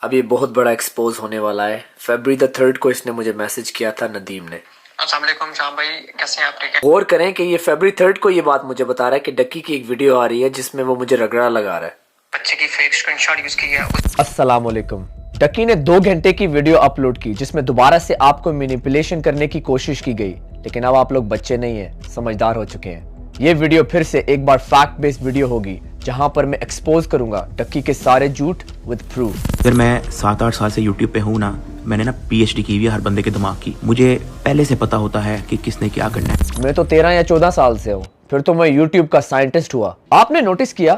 अब ये बहुत बड़ा एक्सपोज होने वाला है। फरवरी द 3rd को इसने मुझे मैसेज किया था नदीम ने। अस्सलाम वालेकुम शाम भाई, कैसे हैं आप? ठीक है। गौर करें कि ये फरवरी 3rd को ये बात मुझे बता रहा है कि डक्की की एक वीडियो आ रही है जिसमें वो मुझे रगड़ा लगा रहा है। बच्चे की फेक स्क्रीनशॉट यूज की है। अस्सलाम वालेकुम। डक्की ने 2 घंटे की वीडियो अपलोड की जिसमें दोबारा से आपको मैनिपुलेशन करने की कोशिश की गई, लेकिन अब आप लोग बच्चे नहीं हैं, समझदार हो चुके हैं। ये वीडियो फिर से एक बार फैक्ट बेस्ड वीडियो होगी जहां पर मैं एक्सपोज करूंगा डक्की के सारे झूठ विद प्रूफ। अगर मैं 7-8 साल से यूट्यूब पे हूँ ना, मैंने ना PhD की हुई है हर बंदे के दिमाग की। मुझे पहले से पता होता है कि किसने क्या करना है। मैं तो 13 या 14 साल से हूँ, फिर तो मैं यूट्यूब का साइंटिस्ट हुआ। आपने नोटिस किया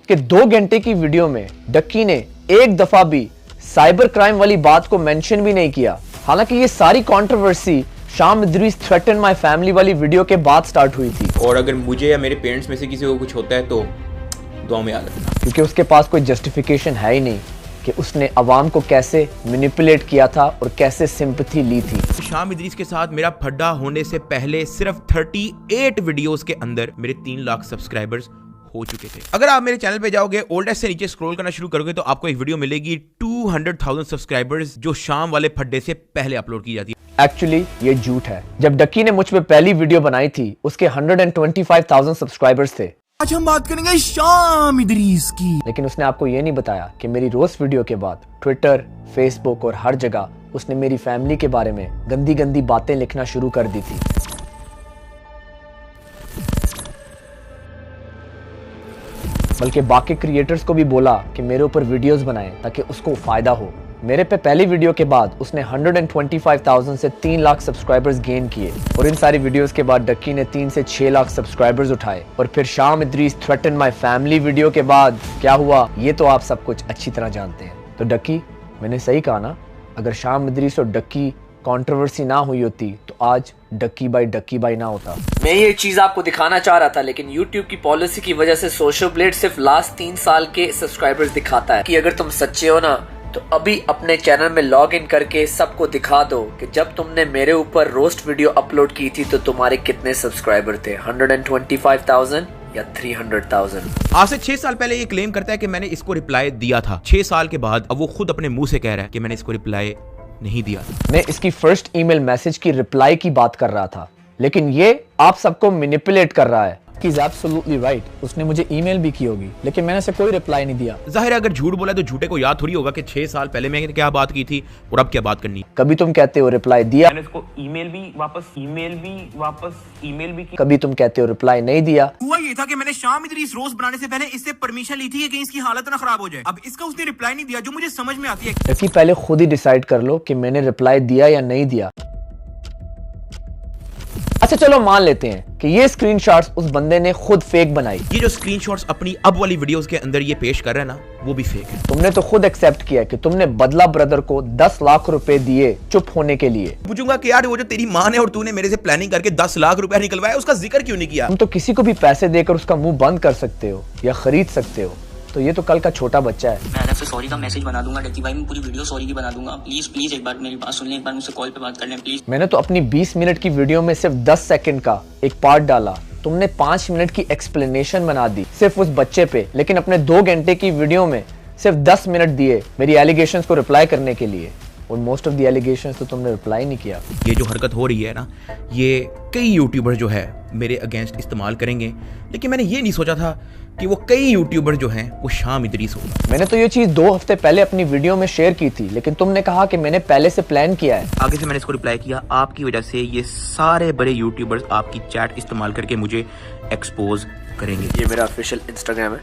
कि 2 घंटे की वीडियो में डक्की ने एक दफा भी साइबर क्राइम वाली बात को मेंशन भी नहीं किया। हालांकि ये सारी कंट्रोवर्सी शाम इदरीस थ्रेटन माय फैमिली वाली वीडियो के बाद स्टार्ट हुई थी। और अगर मुझे या मेरे पेरेंट्स में से किसी को कुछ होता है तो दुआ में याद रखना, क्योंकि उसके पास कोई जस्टिफिकेशन है ही नहीं कि उसने अवाम को कैसे मैनिपुलेट किया था और कैसे सिंपैथी ली थी। शाम इदरीस के साथ मेरा फड्डा होने से पहले सिर्फ 38 वीडियोस के अंदर मेरे 3 लाख सब्सक्राइबर्स हो चुके थे। अगर आप मेरे चैनल पे जाओगे, ओल्डेस्ट से नीचे स्क्रॉल करना शुरू करोगे तो आपको एक वीडियो मिलेगी 200,000 सब्सक्राइबर्स जो शाम वाले फड्डे से पहले अपलोड की जाती है। एक्चुअली ये झूठ है। जब डक्की ने मुझ पे पहली वीडियो बनाई थी उसके 125,000 सब्सक्राइबर्स थे। आज हम बात करेंगे शाम इदरीस की। लेकिन उसने आपको ये नहीं बताया कि मेरी रोस्ट वीडियो के बाद ट्विटर, फेसबुक और हर जगह उसने मेरी फैमिली के बारे में गंदी गंदी बातें लिखना शुरू कर दी थी। बल्कि बाकी क्रिएटर्स को भी बोला कि मेरे ऊपर वीडियोस बनाएं ताकि उसको फायदा हो। मेरे पे पहली वीडियो के बाद उसने 125,000 से 3 लाख सब्सक्राइबर्स गेन किए और इन सारी वीडियोस के बाद डक्की ने 3 से 6 लाख सब्सक्राइबर्स उठाए। और फिर शाम Idris threaten my family video के बाद क्या हुआ ये तो आप सब कुछ अच्छी तरह जानते हैं। तो डक्की, मैंने सही कहा ना? अगर शाम इदरीस और डक्की कंट्रोवर्सी ना हुई होती तो आज डक्की बाई ना होता। मैं ये चीज आपको दिखाना चाह रहा था, लेकिन YouTube की पॉलिसी की वजह से सोशल ब्लेड सिर्फ लास्ट 3 साल के सब्सक्राइबर्स दिखाता है। कि अगर तुम सच्चे हो ना तो अभी अपने चैनल में लॉग इन करके सबको दिखा दो कि जब तुमने मेरे ऊपर रोस्ट वीडियो अपलोड की थी तो तुम्हारे कितने सब्सक्राइबर थे, 125,000 या 300,000। आज से 6 साल पहले ये क्लेम करता है कि मैंने इसको रिप्लाई दिया था। 6 साल के बाद अब वो खुद अपने मुंह से कह रहा है कि मैंने इसको रिप्लाई नहीं दिया। मैं इसकी फर्स्ट ईमेल मैसेज की रिप्लाई की बात कर रहा था, लेकिन ये आप सबको मैनिपुलेट कर रहा है। He's absolutely right. उसने मुझे ईमेल भी की होगी, लेकिन मैंने उसे कोई रिप्लाई नहीं दिया। जाहिर है अगर झूठ बोला तो झूठे को याद थोड़ी होगा कि 6 साल पहले मैंने क्या बात की थी और अब क्या बात करनी। कभी तुम कहते हो रिप्लाई दिया, मैंने इसको ईमेल भी की। कभी तुम कहते हो रिप्लाई नहीं दिया। हुआ ये था कि मैंने शाम इदरीस रोस्ट बनाने से पहले इससे परमिशन ली थी कि कहीं इसकी हालत ना खराब हो जाए। अब इसका उसने रिप्लाई नहीं दिया, जो मुझे समझ में आती है। डक्की, पहले खुद ही डिसाइड कर लो कि मैंने रिप्लाई दिया या नहीं दिया। अच्छा चलो मान लेते हैं कि ये स्क्रीनशॉट्स उस बंदे ने खुद फेक बनाई। ये जो स्क्रीनशॉट्स अपनी अब वाली वीडियोस के अंदर ये पेश कर रहा है ना, वो भी फेक है। तुमने तो खुद एक्सेप्ट किया कि तुमने बदला ब्रदर को 10 लाख रुपए दिए चुप होने के लिए। पूछूंगा कि यार वो जो तेरी माँ ने और तूने मेरे से प्लानिंग करके 10 लाख रुपया निकलवाया, उसका जिक्र क्यों नहीं किया? तुम तो किसी को भी पैसे देकर उसका मुंह बंद कर सकते हो या खरीद सकते हो, तो ये तो कल का छोटा बच्चा है। मैं अलग से सॉरी का मैसेज बना दूंगा डक्की भाई, मैं पूरी वीडियो सॉरी की बना दूंगा। प्लीज एक बार मेरी बात सुन लें, एक बार मुझसे कॉल पे बात कर लें प्लीज। मैंने तो अपनी 20 मिनट की वीडियो में सिर्फ 10 सेकंड का एक पार्ट डाला, तुमने 5 मिनट की एक्सप्लेनेशन बना दी सिर्फ उस बच्चे पे, लेकिन अपने 2 घंटे की वीडियो में सिर्फ 10 मिनट दिए मेरी एलिगेशंस को रिप्लाई करने के लिए, और मोस्ट ऑफ द एलिगेशंस तो तुमने रिप्लाई नहीं किया। ये जो हरकत हो रही है ना, ये कई यूट्यूबर जो है मेरे अगेंस्ट इस्तेमाल करेंगे, लेकिन मैंने ये नहीं सोचा था कि वो कई यूट्यूबर जो हैं वो शाम इदरीस होगा। मैंने तो ये चीज 2 हफ्ते पहले अपनी वीडियो में शेयर की थी, लेकिन तुमने कहा कि मैंने पहले से प्लान किया है। आगे से मैंने इसको रिप्लाई किया, आपकी वजह से ये सारे बड़े यूट्यूबर्स आपकी चैट इस्तेमाल करके मुझे एक्सपोज करेंगे। ये मेरा ऑफिशियल इंस्टाग्राम है,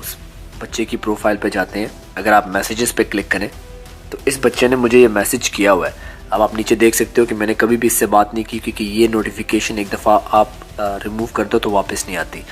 उस बच्चे की प्रोफाइल पे जाते हैं, अगर आप मैसेजेस पे क्लिक करें तो इस बच्चे ने मुझे ये मैसेज किया हुआ है। अब आप नीचे देख सकते हो कि मैंने कभी भी इससे बात नहीं की, क्योंकि ये नोटिफिकेशन एक दफ़ा आप रिमूव कर दो तो वापस नहीं आती।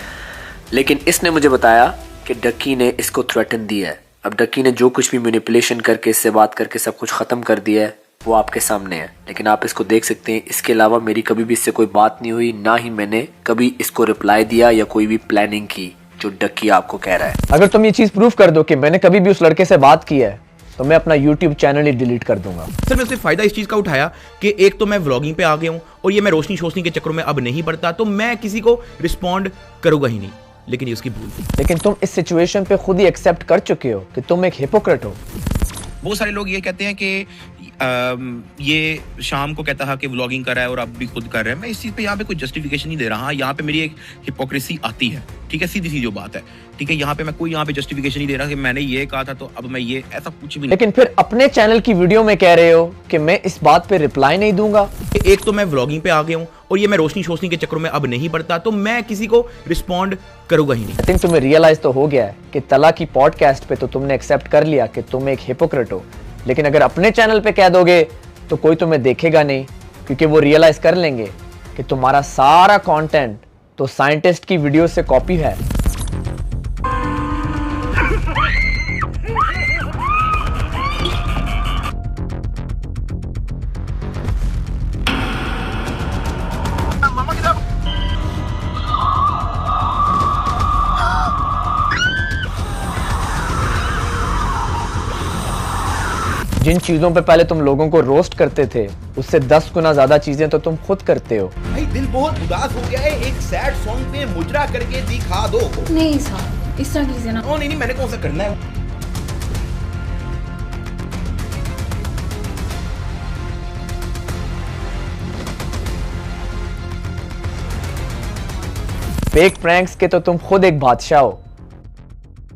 लेकिन इसने मुझे बताया कि डक्की ने इसको थ्रेटन दिया है। अब डक्की ने जो कुछ भी मैनिपुलेशन करके इससे बात करके सब कुछ ख़त्म कर दिया है वो आपके सामने है, लेकिन आप इसको देख सकते हैं। इसके अलावा मेरी कभी भी इससे कोई बात नहीं हुई, ना ही मैंने कभी इसको रिप्लाई दिया या कोई भी प्लानिंग की जो डक्की आपको कह रहा है। अगर तुम ये चीज़ प्रूफ कर दो कि मैंने कभी भी उस लड़के से बात की है तो मैं अपना YouTube चैनल ही डिलीट कर दूंगा। सर मैं उससे फायदा इस चीज का उठाया कि एक तो मैं व्लॉगिंग पे आ गया हूँ और ये मैं रोशनी शोशनी के चक्करों में अब नहीं बढ़ता, तो मैं किसी को रिस्पॉन्ड करूंगा ही नहीं, लेकिन ये उसकी भूल थी। लेकिन तुम इस सिचुएशन पे खुद ही एक्सेप्ट कर चुके हो कि तुम एक हिपोक्रेट हो। बहुत सारे लोग ये कहते हैं कि ये शाम को कहता है कि व्लॉगिंग कर रहा है और अब भी खुद कर रहा है। मैं इस चीज़ पे यहाँ पे कोई जस्टिफिकेशन नहीं दे रहा। हाँ, यहाँ पे मेरी एक हिपोक्रेसी आती है, ठीक है, सीधी सी जो बात है, ठीक है। यहाँ पे मैं कोई यहाँ पे जस्टिफिकेशन नहीं दे रहा कि मैंने ये कहा था तो अब मैं ये, ऐसा कुछ भी नहीं। लेकिन फिर अपने चैनल की वीडियो में कह रहे हो कि मैं इस बात पे रिप्लाई नहीं दूंगा। एक तो मैं व्लॉगिंग पे आ गया हूँ और ये मैं रोशनी के चक्करों में अब नहीं पड़ता, तो मैं किसी को रिस्पॉन्ड करूंगा ही नहीं। आई थिंक तुम्हें रियलाइज तो हो गया है कि तला की पॉडकास्ट पे तो तुमने एक्सेप्ट कर लिया कि तुम एक हिपोक्रेट हो, लेकिन अगर अपने चैनल पे कह दोगे तो कोई तुम्हें देखेगा नहीं, क्योंकि वो रियलाइज कर लेंगे कि तुम्हारा सारा कंटेंट तो साइंटिस्ट की वीडियो से कॉपी है। जिन चीजों पे पहले तुम लोगों को रोस्ट करते थे, उससे 10 गुना ज्यादा चीजें तो तुम खुद करते हो। भाई दिल बहुत उदास हो गया है, एक सैड सॉन्ग पे मुजरा करके दिखा दो। नहीं साहब, इस तरह कीजिए ना। ओ नहीं, मैंने कौन सा करना है। फेक प्रैंक्स के तो तुम खुद एक बादशाह हो।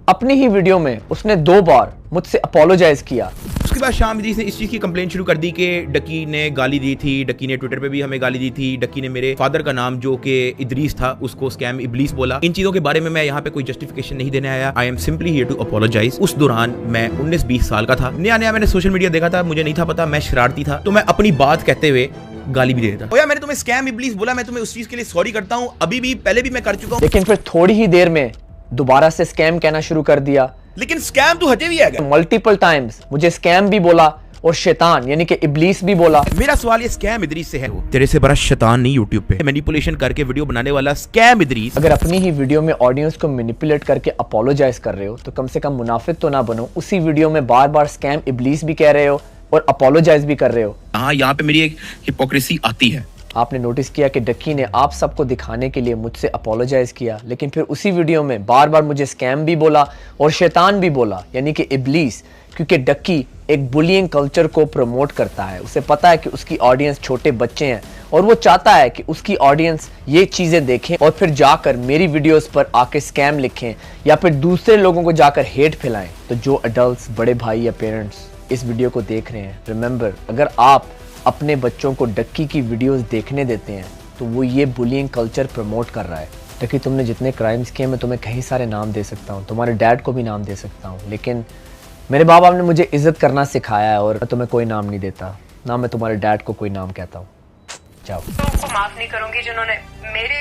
अपनी ही वीडियो में उसने 2 बार मुझसे अपोलोजाइज किया। उसके बाद शाम इदरीस ने इस चीज की कंप्लेंट शुरू कर दी कि डक्की ने गाली दी थी, डक्की ने ट्विटर पे भी हमें गाली दी थी, डक्की ने मेरे फादर का नाम जो कि इदरीस था उसको स्कैम इब्लीस बोला। इन चीजों के बारे में मैं यहाँ पे कोई जस्टिफिकेशन नहीं देने आया। I am simply here to apologise. उस दौरान मैं 19-20 साल का था, नया मैंने सोशल मीडिया देखा था, मुझे नहीं था पता, मैं शरारती था, तो मैं अपनी बात कहते हुए गाली भी दे देता। ओया मैंने तुम्हें स्कैम इब्लीस बोला, मैं तुम्हें उस चीज के लिए सॉरी करता हूँ, अभी भी, पहले भी मैं कर चुका हूँ। लेकिन फिर थोड़ी ही देर में दोबारा से स्कैम कहना शुरू कर दिया। लेकिन स्कैम तो हजे भी है। मल्टीपल टाइम्स मुझे स्कैम भी बोला और शैतान यानी कि इब्लीस भी बोला। मेरा सवाल ये स्कैम इदरीस से है, तेरे से बड़ा शैतान नहीं यूट्यूब पे मैनिपुलेशन करके वीडियो बनाने वाला स्कैम इदरीस। अगर अपनी ही वीडियो में ऑडियंस को मैनिपुलेट करके अपोलोजाइज कर रहे हो तो कम से कम मुनाफिक तो ना बनो। उसी वीडियो में बार बार स्कैम इब्लीस भी कह रहे हो और अपोलोजाइज भी कर रहे हो। हाँ, यहाँ पे मेरी एक हिपोक्रेसी आती है। आपने नोटिस किया कि डक्की ने आप सबको दिखाने के लिए मुझसे अपोलोजाइज किया, लेकिन फिर उसी वीडियो में बार बार मुझे स्कैम भी बोला और शैतान भी बोला, यानी कि इब्लीस, क्योंकि डक्की एक बुलिंग कल्चर को प्रमोट करता है। उसे पता है कि उसकी ऑडियंस छोटे बच्चे हैं और वो चाहता है कि उसकी ऑडियंस ये चीज़ें देखें और फिर जाकर मेरी वीडियोस पर आके स्कैम लिखें या फिर दूसरे लोगों को जाकर हेट फैलाएं। तो जो अडल्ट्स, बड़े भाई या पेरेंट्स इस वीडियो को देख रहे हैं, रिमेंबर, अगर आप अपने बच्चों को डक्की की वीडियोस देखने देते हैं तो वो ये बुलिंग कल्चर प्रमोट कर रहा है। डक्की, तुमने जितने क्राइम्स किए मैं तुम्हें कई सारे नाम दे सकता हूँ, तुम्हारे डैड को भी नाम दे सकता हूँ, लेकिन मेरे माँ बाप ने मुझे इज्जत करना सिखाया है और मैं तुम्हें कोई नाम नहीं देता, ना मैं तुम्हारे डैड को कोई नाम कहता हूँ। जाओ। को माफ नहीं करूंगी जिन्होंने मेरे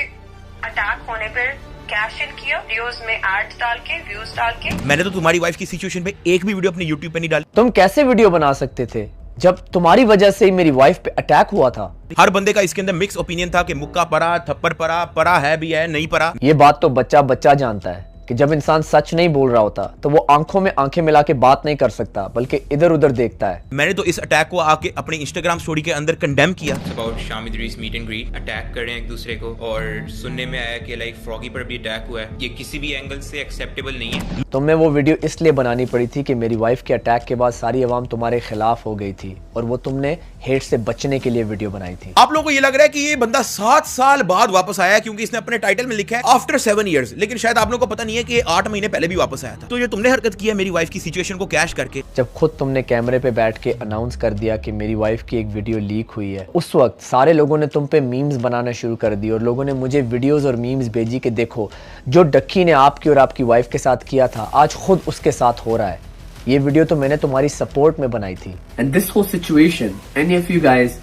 अटैक होने पर कैश इन किया, वीडियोस में एड्स डाल के, व्यूज डाल के। मैंने तो तुम्हारी वाइफ की सिचुएशन पे एक भी वीडियो अपने यूट्यूब पे नहीं डाली। तुम कैसे वीडियो बना सकते थे जब तुम्हारी वजह से ही मेरी वाइफ पे अटैक हुआ था? हर बंदे का इसके अंदर मिक्स ओपिनियन था कि मुक्का परा, थप्पड़ परा, परा है भी है, नहीं परा। ये बात तो बच्चा जानता है कि जब इंसान सच नहीं बोल रहा होता तो वो आंखों में आंखें मिला के बात नहीं कर सकता, बल्कि इधर उधर देखता है। मैंने तो इस अटैक को आके अपने इंस्टाग्राम स्टोरी के अंदर कंडेम किया। About Sham Idrees meet and greet, attack कर रहे हैं एक दूसरे को, और सुनने में आया कि लाइक फ्रॉगी पर भी अटैक हुआ है। ये किसी भी एंगल से एक्सेप्टेबल नहीं है। तुम्हें वो वीडियो इसलिए बनानी पड़ी थी कि मेरी वाइफ के अटैक के बाद सारी आवाम तुम्हारे खिलाफ हो गई थी और वो तुमने हेट से बचने के लिए वीडियो बनाई थी। आप लोगों को ये लग रहा है कि ये बंदा 7 साल बाद वापस आया है क्योंकि इसने अपने टाइटल में लिखा है आफ्टर 7 years, लेकिन शायद आप लोगों को पता नहीं है कि 8 महीने पहले भी वापस आया था। तो ये तुमने हरकत की है मेरी वाइफ की सिचुएशन को कैश करके। जब खुद तुमने कैमरे पे बैठ के अनाउंस कर दिया कि मेरी वाइफ की एक वीडियो लीक हुई है, उस वक्त सारे लोगों ने तुम पे मीम्स बनाना शुरू कर दी और लोगों ने मुझे वीडियोस और मीम्स भेजी कि देखो जो डक्की ने आपकी और आपकी वाइफ के साथ किया था आज खुद उसके साथ हो रहा है। ये वीडियो तो मैंने तुम्हारी सपोर्ट में बनाई थी। And this whole situation, any of you guys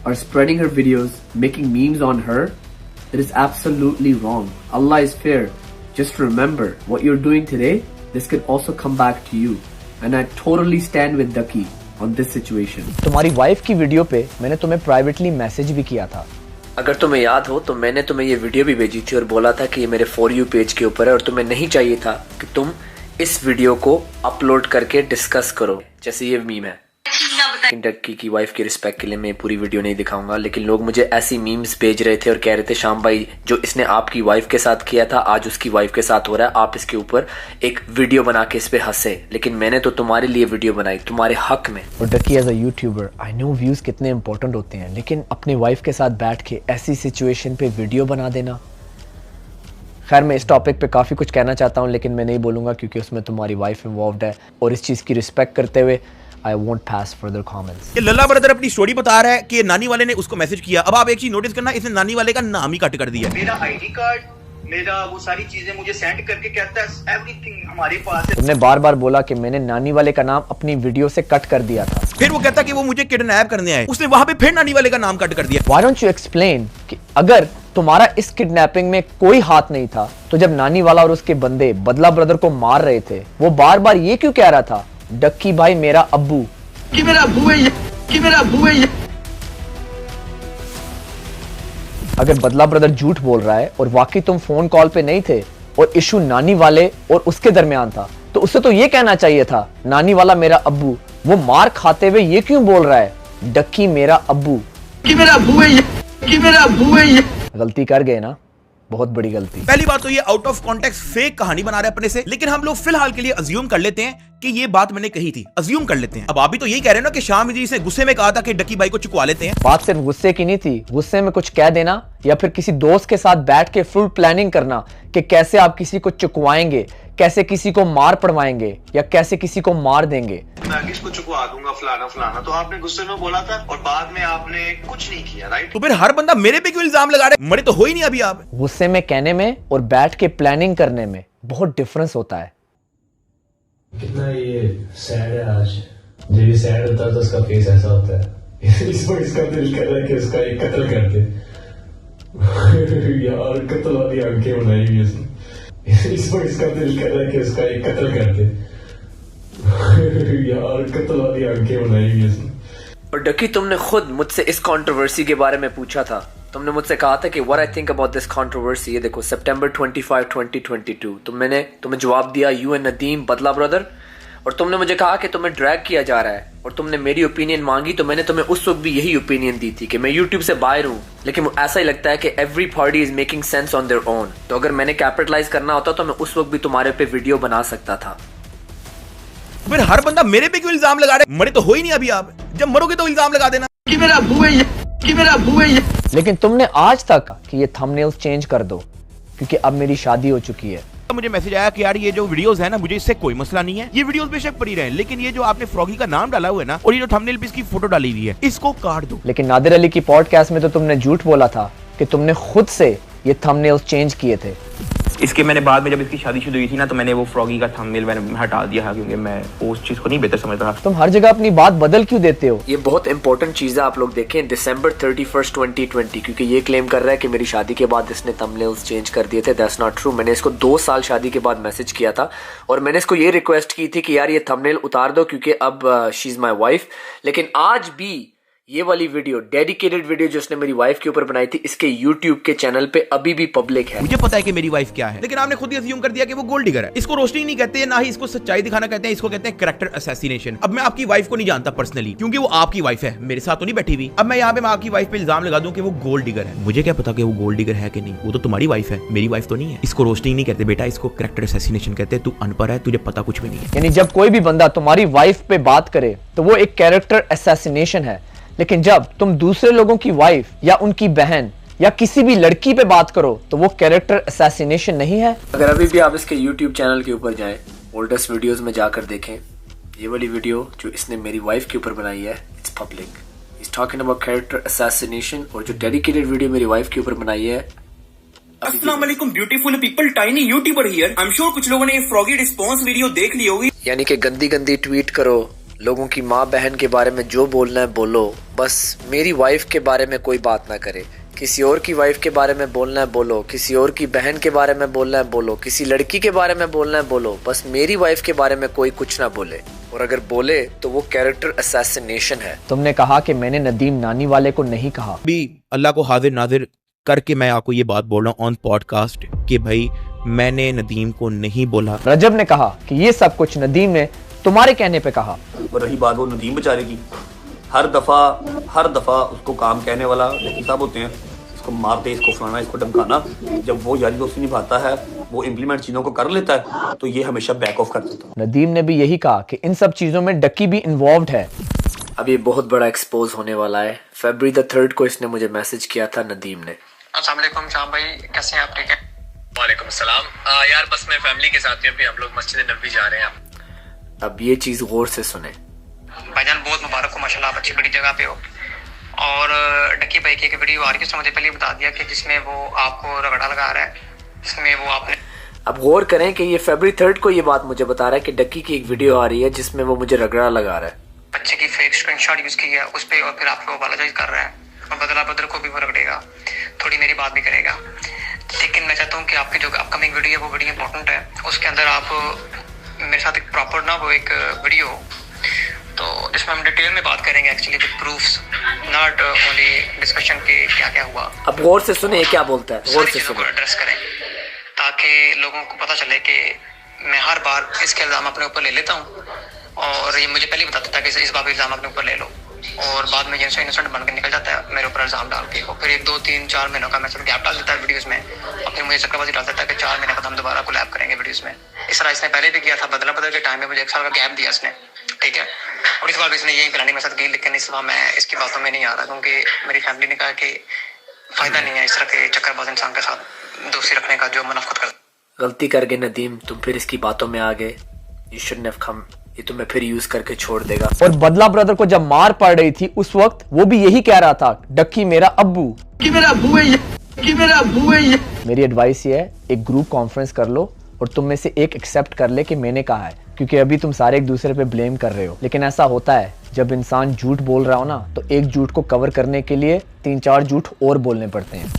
are spreading her videos, making memes on her, that is absolutely wrong. Allah is fair. Just remember what you're doing today, this could also come back to you. And I totally stand with Ducky on this situation. तुम्हारी wife की video पे मैंने तुम्हें privately message भी किया था। अगर तुम्हें याद हो तो मैंने तुम्हें ये वीडियो भी भेजी थी और बोला था कि ये मेरे For You पेज के ऊपर है और तुम्हें नहीं चाहिए था कि तुम इस वीडियो को अपलोड करके डिस्कस करो, जैसे ये मीम है। डक्की की वाइफ की रिस्पेक्ट के लिए मैं पूरी वीडियो नहीं दिखाऊंगा, लेकिन लोग मुझे ऐसी मीम्स भेज रहे थे और कह रहे थे शाम भाई जो इसने आपकी वाइफ के साथ किया था आज उसकी वाइफ के साथ हो रहा है, आप इसके ऊपर एक वीडियो बना के इस पे हंसे। लेकिन मैंने तो तुम्हारे लिए वीडियो बनाई, तुम्हारे हक में। और Ducky as a youtuber I know views कितने इंपॉर्टेंट होते हैं, लेकिन अपने वाइफ के साथ बैठ के ऐसी सिचुएशन पे वीडियो बना देना। खैर मैं इस टॉपिक पे काफ़ी कुछ कहना चाहता हूँ, लेकिन मैं नहीं बोलूँगा क्योंकि उसमें तुम्हारी वाइफ इन्वॉल्व है, और इस चीज़ की रिस्पेक्ट करते हुए I won't pass further comments. ये लल्ला ब्रदर अपनी स्टोरी बता रहा है कि नानी वाले ने उसको मैसेज किया। अब आप एक चीज नोटिस करना, इसने नानी वाले का नाम ही कट कर दिया। मेरा आईडी कार्ड, मेरा वो सारी चीजें मुझे सेंड करके कहता है एवरीथिंग हमारे पास है। तुमने बार बार बोला कि मैंने नानी वाले का नाम अपनी वीडियो से कट कर दिया था। फिर वो कहता कि वो मुझे किडनैप करने आए, उसने वहां पे फिर नानी वाले का नाम कट कर दिया। Why don't you explain कि अगर तुम्हारा इस किडनैपिंग में कोई हाथ नहीं था, तो जब नानी वाला और उसके बंदे बदला ब्रदर को मार रहे थे, वो बार बार ये क्यों कह रहा था डक्की भाई मेरा अब्बू, कि मेरा अब्बू है ये, कि मेरा अब्बू है ये। अगर बदला ब्रदर झूठ बोल रहा है और वाकई तुम फोन कॉल पे नहीं थे और इशू नानी वाले और उसके दरमियान था, तो उससे तो ये कहना चाहिए था नानी वाला मेरा अब्बू। वो मार खाते हुए ये क्यों बोल रहा है डक्की मेरा अब्बू, कि मेरा अब्बू है ये, कि मेरा अब्बू है ये। गलती कर गए ना, बहुत बड़ी गलती। पहली बात तो ये आउट ऑफ कॉन्टेक्स्ट फेक कहानी बना रहे अपने से, लेकिन हम लोग फिलहाल के लिए अज्यूम कर लेते हैं कि ये बात मैंने कही थी, अज्यूम कर लेते हैं। अब आप भी तो यही कह रहे हो ना कि शाम जी से गुस्से में कहा था कि डक्की भाई को चुकवा लेते हैं। बात सिर्फ गुस्से की नहीं थी, गुस्से में कुछ कह देना या फिर किसी दोस्त के साथ बैठ के फुल प्लानिंग करना कि कैसे आप किसी को चुकवाएंगे, कैसे किसी को मार पड़वाएंगे या कैसे किसी को मार देंगे। मैं किसको चुकवा दूंगा फलाना फलाना, तो आपने गुस्से में बोला था और बाद में आपने कुछ नहीं किया, राइट? तो फिर हर बंदा मेरे पे क्यों इल्जाम लगा रहे? मरे तो हो ही नहीं अभी आप। गुस्से में कहने में और बैठ के प्लानिंग करने में बहुत डिफरेंस होता है। कितना ये सैड है आज, जब ये सैड होता है तो उसका फेस ऐसा होता है। इसका दिल कर रहा है कि उसका एक कत्ल कर दे। यार कत्ल वाली आंखें बनाई हुई उसने। इसका दिल कर रहा है कि उसका एक कत्ल कर दे। यार कत्ल वाली आंखें बनाई हुई उसने। और डक्की तुमने खुद मुझसे इस कंट्रोवर्सी के बारे में पूछा था, तुमने मुझसे कहा था कि what I think about this controversy. ये देखो सितंबर 25, 2022 तो मैंने तुम्हें जवाब दिया यू एंड नदीम बदला ब्रदर, और तुमने मुझे कहा कि तुम्हें ड्रैग किया जा रहा है और तुमने मेरी ओपिनियन मांगी, तो मैंने तुम्हें उस वक्त भी यही ओपिनियन दी थी कि मैं यूट्यूब से बाहर हूँ, लेकिन ऐसा ही लगता है कि every party is making sense on their own. तो अगर मैंने कैपिटलाइज करना होता तो मैं उस वक्त भी तुम्हारे पे वीडियो बना सकता था। फिर हर बंदा मेरे पे क्यों इल्जाम लगा रहे? मरे तो हो ही नहीं अभी आप, जब मरोगे तो इल्जाम लगा देना कि मेरा अब्बू है ये, कि मेरा अब्बू है ये। लेकिन तुमने आज तक कि ये थंबनेल्स चेंज कर दो क्योंकि अब मेरी शादी हो चुकी है। मुझे मैसेज आया कि यार ये जो वीडियोस है ना, मुझे इससे कोई मसला नहीं है, ये वीडियोस बेशक पड़ी रहे, लेकिन ये जो आपने फ्रॉगी का नाम डाला हुआ है ना, और ये जो थंबनेल पे इसकी फोटो डाली हुई है, इसको काट दो। लेकिन नादिर अली की पॉडकास्ट में तो तुमने झूठ बोला था कि तुमने खुद से ये थंबनेल्स चेंज किए थे। इसके मैंने बाद में जब इसकी शादी शुरू हुई थी ना, तो मैंने वो फ्रॉगी का थंबनेल मैंने हटा दिया क्योंकि मैं उस चीज को नहीं बेहतर समझ रहा। तुम हर जगह अपनी बात बदल क्यों देते हो? ये बहुत इंपॉर्टेंट चीज है, आप लोग देखें दिसंबर 31, 2020, क्योंकि ये क्लेम कर रहा है कि मेरी शादी के बाद इसने थंबनेल्स चेंज कर दिए थे। That's not true. मैंने इसको 2 साल शादी के बाद मैसेज किया था और मैंने इसको ये रिक्वेस्ट की थी कि यार ये थंबनेल उतार दो क्योंकि अब शी इज माई वाइफ। लेकिन आज भी ये वाली वीडियो, डेडिकेटेड वीडियो जो उसने मेरी वाइफ के ऊपर बनाई थी, इसके YouTube के चैनल पे अभी भी पब्लिक है। मुझे पता है कि मेरी वाइफ क्या है, लेकिन आपने खुद ही अज्यूम कर दिया कि वो गोल्ड डिगर है। इसको रोस्टिंग नहीं कहते, ना ही इसको सच्चाई दिखाना कहते हैं, इसको कहते हैं कैरेक्टर असैसिनेशन। अब मैं आपकी वाइफ को नहीं जानता पर्सनली, क्योंकि वो आपकी वाइफ है, मेरे साथ तो नहीं बैठी हुई। अब मैं यहाँ पे मैं आपकी वाइफ पे इल्जाम लगा दूं कि वो गोल्ड डिगर है, मुझे क्या पता कि वो गोल्ड डिगर है कि नहीं, वो तो तुम्हारी वाइफ है, मेरी वाइफ तो नहीं है। इसको रोस्टिंग नहीं कहते बेटा, इसको कैरेक्टर असैसिनेशन कहते हैं। तू अनपढ़ है, तुझे पता कुछ भी नहीं है। यानी जब कोई भी बंदा तुम्हारी वाइफ पे बात करे तो वो एक कैरेक्टर असैसिनेशन है, लेकिन जब तुम दूसरे लोगों की वाइफ या उनकी बहन या किसी भी लड़की पे बात करो तो वो कैरेक्टर असैसिनेशन नहीं है। अगर अभी भी आप इसके YouTube चैनल के ऊपर जाएं, ओल्डेस्ट वीडियोस में जाकर देखें, ये वाली वीडियो जो इसने मेरी वाइफ के ऊपर बनाई है, it's public. Is talking about character assassination. और जो डेडिकेटेड वीडियो मेरी वाइफ के ऊपर बनाई है, अस्सलाम वालेकुम beautiful people, tiny YouTuber here. I am sure कुछ लोगों ने ये फ्रॉगी रिस्पांस वीडियो देख ली होगी। यानी कि गंदी गंदी ट्वीट करो, लोगों की माँ बहन के बारे में जो बोलना है बोलो, बस मेरी वाइफ के बारे में कोई बात ना करे। किसी और की वाइफ के बारे में बोलना है बोलो, किसी और की बहन के बारे में बोलना है बोलो, किसी लड़की के बारे में बोलना है बोलो, बस मेरी वाइफ के बारे में कोई कुछ ना बोले। और अगर बोले तो वो कैरेक्टर असैसिनेशन है। तुमने कहा कि मैंने नदीम नानी वाले को नहीं कहा। भी अल्लाह को हाजिर नाजिर करके मैं आपको ये बात बोल रहा हूँ ऑन पॉडकास्ट कि भाई मैंने नदीम को नहीं बोला। रजब ने कहा कि ये सब कुछ नदीम ने तुम्हारे कहने पे कहा। और रही बात वो नदीम बेचारे की, हर दफ़ा उसको काम कहने वाला लेकिन साहब होते हैं, इसको मारते, इसको फलाना, इसको धमकाना। जब वो यारी दोस्ती निभाता है, वो इम्प्लीमेंट चीज़ों को कर लेता है, तो ये हमेशा बैक ऑफ कर देता है। नदीम ने भी यही कहा कि इन सब चीज़ों में डक्की भी इन्वॉल्व है। अब ये बहुत बड़ा एक्सपोज होने वाला है। फरवरी 3 को इसने मुझे मैसेज किया था नदीम ने। अस्सलाम वालेकुम शाम भाई, कैसे हैं आप? ठीक है। वालेकुम सलाम। यार बस मैं फैमिली के साथ हम लोग मस्जिद नबवी जा रहे हैं। अब ये चीज गौर से सुने। भाईजान बहुत मुबारक हो, माशाल्लाह, अच्छी बड़ी जगह पे हो। और डक्की भाई की एक वीडियो आ रही है, उसने मुझे पहले बता दिया कि जिसमें वो आपको रगड़ा लगा रहा है, जिसमें वो आपने। अब गौर करें कि ये फरवरी 3 को ये बात मुझे बता रहा है कि डक्की की एक वीडियो आ रही है जिसमें वो मुझे रगड़ा लगा रहा है। बच्चे की फेक स्क्रीनशॉट यूज की है उस पे, और फिर आपको अपोलोजाइज कर रहा है और बदला बदल को भी वो रगड़ेगा, थोड़ी मेरी बात भी करेगा। लेकिन मैं चाहता हूँ कि आपकी जो अपकमिंग वीडियो है वो बड़ी इंपॉर्टेंट है, उसके अंदर आप मेरे साथ एक प्रॉपर ना वो एक वीडियो, तो जिसमें हम डिटेल में बात करेंगे actually with proofs, not only discussion के क्या क्या हुआ। अब गौर से सुने क्या बोलता है, गौर से सुने, एड्रेस करें ताकि लोगों को पता चले कि मैं हर बार इसके इल्जाम अपने ऊपर ले लेता हूँ, और ये मुझे पहले बताता था कि इस बार इल्जाम अपने ऊपर ले लो, और बाद में इनोसेंट बन के निकल जाता है मेरे ऊपर इल्जाम डाल के, और फिर 1 2 3 4 महीनों का मैं सब गैप डाल देता है वीडियोस में, और फिर मुझे चक्करबाजी डाल देता है कि 4 महीने बाद हम दोबारा कोलैब करेंगे वीडियोस में। इस तरह इसने पहले भी किया था, बदला बदल के टाइम में मुझे 1 साल का गैप दिया इसने, ठीक है। और इस बार भी इसने यही प्लानिंग मेरे साथ की, लेकिन इस बार मैं इसकी बातों में नहीं आ रहा, क्योंकि मेरी फैमिली ने कहा कि फायदा नहीं है इस तरह के चक्करबाज इंसान के साथ दोस्ती रखने का जो मुनाफत कर। गलती कर गए नदीम, तुम फिर इसकी बातों में आ गए। यू शुडंट हैव कम, ये तुम्हें फिर यूज करके छोड़ देगा। और बदला ब्रदर को जब मार पड़ रही थी उस वक्त वो भी यही कह रहा था, डक्की मेरा अब्बू, कि मेरा अब्बू है, कि मेरा अब्बू है। मेरी एडवाइस ये है, एक ग्रुप कॉन्फ्रेंस कर लो और तुम में से एक एक्सेप्ट कर ले कि मैंने कहा है, क्योंकि अभी तुम सारे एक दूसरे पे ब्लेम कर रहे हो। लेकिन ऐसा होता है जब इंसान झूठ बोल रहा हो ना, तो एक झूठ को कवर करने के लिए 3-4 झूठ और बोलने पड़ते हैं।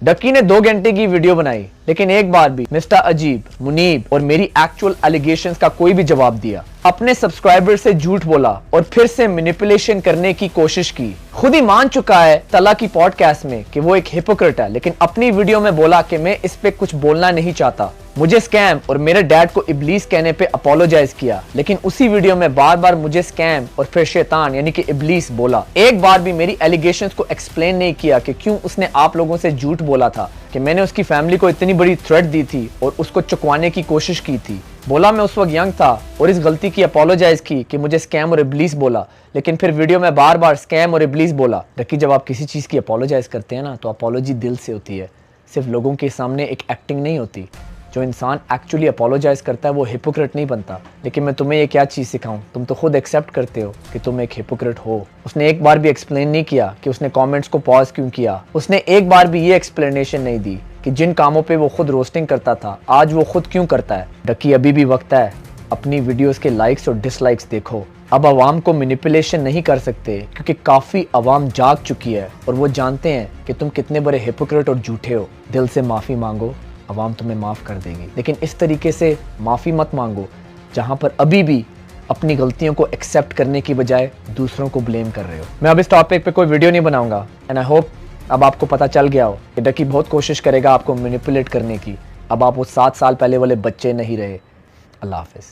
डक्की ने 2 घंटे की वीडियो बनाई, लेकिन एक बार भी मिस्टर अजीब, मुनीब और मेरी एक्चुअल एलिगेशंस का कोई भी जवाब दिया। अपने सब्सक्राइबर से झूठ बोला और फिर से मैनिपुलेशन करने की कोशिश की। खुद ही मान चुका है तला की पॉडकास्ट में कि वो एक हिपोक्रेट है, लेकिन अपनी वीडियो में बोला कि मैं इस पे कुछ बोलना नहीं चाहता। मुझे स्कैम और मेरे डैड को इब्लीस कहने पे अपोलोजाइज किया, लेकिन उसी वीडियो में बार बार मुझे स्कैम और फिर शैतान यानी कि इब्लीस बोला। एक बार भी मेरी एलिगेशंस को एक्सप्लेन नहीं किया कि क्यों उसने आप लोगों से झूठ बोला था, कि मैंने उसकी फैमिली को इतनी बड़ी थ्रेट दी थी और उसको चुकवाने की कोशिश की थी। बोला मैं उस वक्त यंग था और इस गलती की अपोलोजाइज की कि मुझे स्कैम और इब्लीस बोला, लेकिन फिर वीडियो में बार बार स्कैम और इब्लीस बोला। डक्की, जब आप किसी चीज़ की अपोलोजाइज करते हैं ना, तो अपोलॉजी दिल से होती है, सिर्फ लोगों के सामने एक एक्टिंग नहीं होती। जो इंसान एक्चुअली अपोलोजाइज करता है वो हिपोक्रेट नहीं बनता। लेकिन मैं तुम्हें ये क्या चीज़ सिखाऊं, तुम तो खुद एक्सेप्ट करते हो कि तुम एक हिपोक्रेट हो। उसने एक बार भी एक्सप्लेन नहीं किया कि उसने कमेंट्स को पॉज क्यों किया। उसने एक बार भी ये एक्सप्लेनेशन नहीं दी कि जिन कामों पे वो खुद रोस्टिंग करता था आज वो खुद क्यों करता है। डक्की, अभी भी वक्त है, अपनी वीडियोस के लाइक्स और डिसलाइक्स देखो। अब आवाम को मैनिपुलेशन नहीं कर सकते, क्योंकि काफ़ी आवाम जाग चुकी है और वो जानते हैं कि तुम कितने बड़े हिपोक्रेट और झूठे हो। दिल से माफ़ी मांगो, आवाम तुम्हें माफ़ कर देगी, लेकिन इस तरीके से माफ़ी मत मांगो जहाँ पर अभी भी अपनी गलतियों को एक्सेप्ट करने की बजाय दूसरों को ब्लेम कर रहे हो। मैं अब इस टॉपिक पे कोई वीडियो नहीं बनाऊंगा, एंड आई होप अब आपको पता चल गया हो कि डक्की बहुत कोशिश करेगा आपको मैनिपुलेट करने की। अब आप वो 7 साल पहले वाले बच्चे नहीं रहे। अल्लाह हाफिज़।